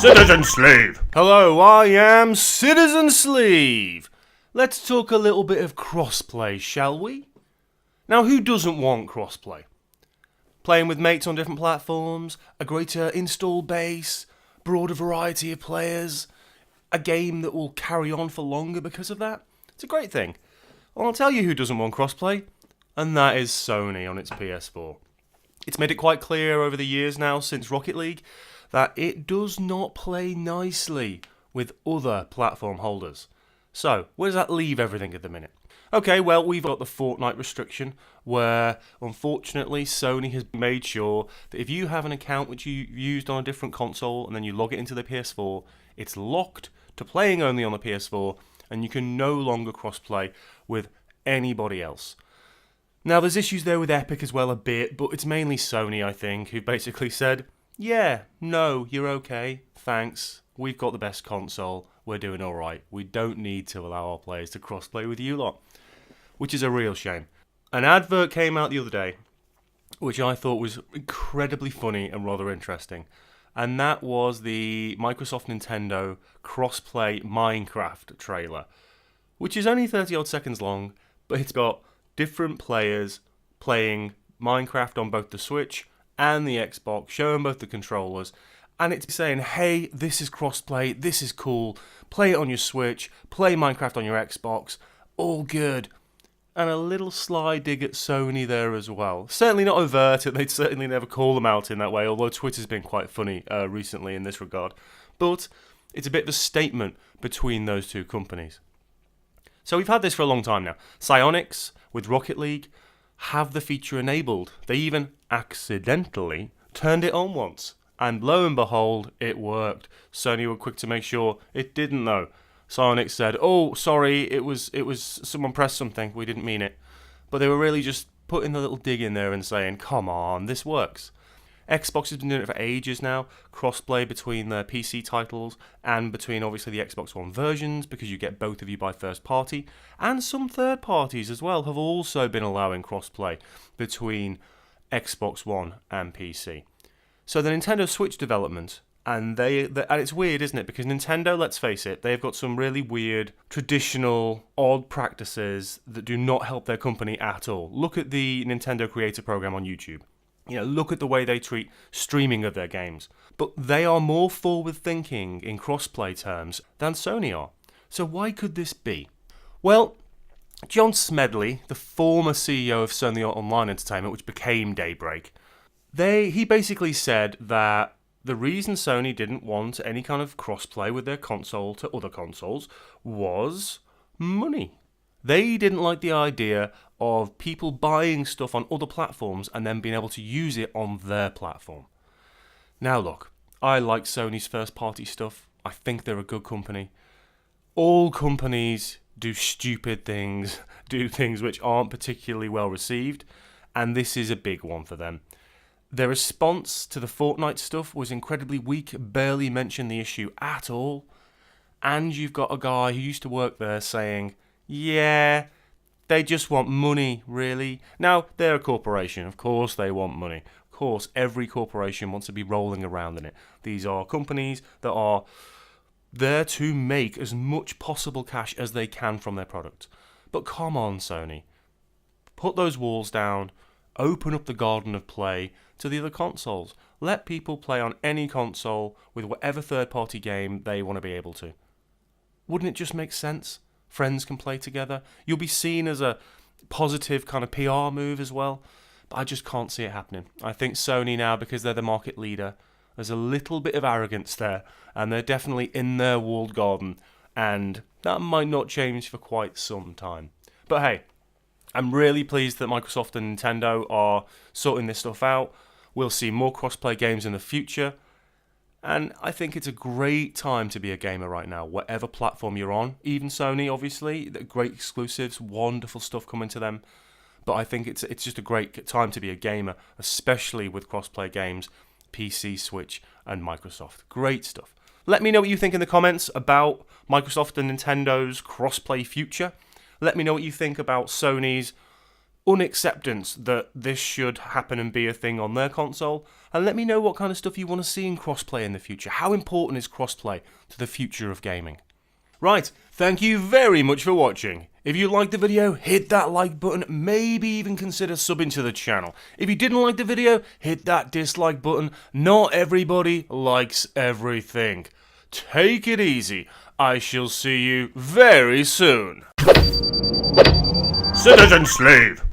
Citizen Sleeve! Hello, I am Citizen Sleeve. Let's talk a little bit of crossplay, shall we? Now, who doesn't want crossplay? Playing with mates on different platforms, a greater install base, broader variety of players, a game that will carry on for longer because of that. It's a great thing. Well, I'll tell you who doesn't want crossplay, and that is Sony on its PS4. It's made it quite clear over the years now, since Rocket League, that it does not play nicely with other platform holders. So, where does that leave everything at the minute? Okay, well, we've got the Fortnite restriction, where, unfortunately, Sony has made sure that if you have an account which you used on a different console, and then you log it into the PS4, it's locked to playing only on the PS4, and you can no longer cross-play with anybody else. Now, there's issues there with Epic as well a bit, but it's mainly Sony, I think, who basically said, yeah, no, you're okay, thanks, we've got the best console, we're doing alright, we don't need to allow our players to crossplay with you lot. Which is a real shame. An advert came out the other day, which I thought was incredibly funny and rather interesting, and that was the Microsoft Nintendo crossplay Minecraft trailer, which is only 30 odd seconds long, but it's got different players playing Minecraft on both the Switch and the Xbox, showing both the controllers, and it's saying, hey, this is crossplay, this is cool, play it on your Switch, play Minecraft on your Xbox, all good. And a little sly dig at Sony there as well. Certainly not overt, and they'd certainly never call them out in that way, although Twitter's been quite funny recently in this regard. But it's a bit of a statement between those two companies. So we've had this for a long time now. Psyonix, with Rocket League, have the feature enabled. They even accidentally turned it on once. And lo and behold, it worked. Sony were quick to make sure it didn't though. Psyonix said, oh, sorry, it was someone pressed something, we didn't mean it. But they were really just putting a little dig in there and saying, come on, this works. Xbox has been doing it for ages now, crossplay between their PC titles and between obviously the Xbox One versions, because you get both of you by first party, and some third parties as well have also been allowing crossplay between Xbox One and PC. So the Nintendo Switch development, and it's weird, isn't it? Because Nintendo, let's face it, they've got some really weird, traditional, odd practices that do not help their company at all. Look at the Nintendo Creator Program on YouTube. Look at the way they treat streaming of their games. But they are more forward-thinking in crossplay terms than Sony are. So why could this be? Well, John Smedley, the former CEO of Sony Online Entertainment, which became Daybreak, he basically said that the reason Sony didn't want any kind of crossplay with their console to other consoles was money. They didn't like the idea of people buying stuff on other platforms and then being able to use it on their platform. Now look, I like Sony's first-party stuff. I think they're a good company. All companies do stupid things, do things which aren't particularly well received, and this is a big one for them. Their response to the Fortnite stuff was incredibly weak, barely mentioned the issue at all. And you've got a guy who used to work there saying, yeah, they just want money, really. Now, they're a corporation. Of course they want money. Of course, every corporation wants to be rolling around in it. These are companies that are there to make as much possible cash as they can from their product. But come on, Sony. Put those walls down. Open up the garden of play to the other consoles. Let people play on any console with whatever third-party game they want to be able to. Wouldn't it just make sense? Friends can play together. You'll be seen as a positive kind of PR move as well. But I just can't see it happening. I think Sony now, because they're the market leader, there's a little bit of arrogance there. And they're definitely in their walled garden. And that might not change for quite some time. But hey, I'm really pleased that Microsoft and Nintendo are sorting this stuff out. We'll see more crossplay games in the future. And I think it's a great time to be a gamer right now, whatever platform you're on. Even Sony, obviously, great exclusives, wonderful stuff coming to them. But I think it's just a great time to be a gamer, especially with crossplay games, PC, Switch, and Microsoft. Great stuff. Let me know what you think in the comments about Microsoft and Nintendo's crossplay future. Let me know what you think about Sony's unacceptance that this should happen and be a thing on their console, and let me know what kind of stuff you want to see in crossplay in the future. How important is crossplay to the future of gaming? Right, thank you very much for watching. If you liked the video, hit that like button, maybe even consider subbing to the channel. If you didn't like the video, hit that dislike button. Not everybody likes everything. Take it easy. I shall see you very soon. Citizen Slave!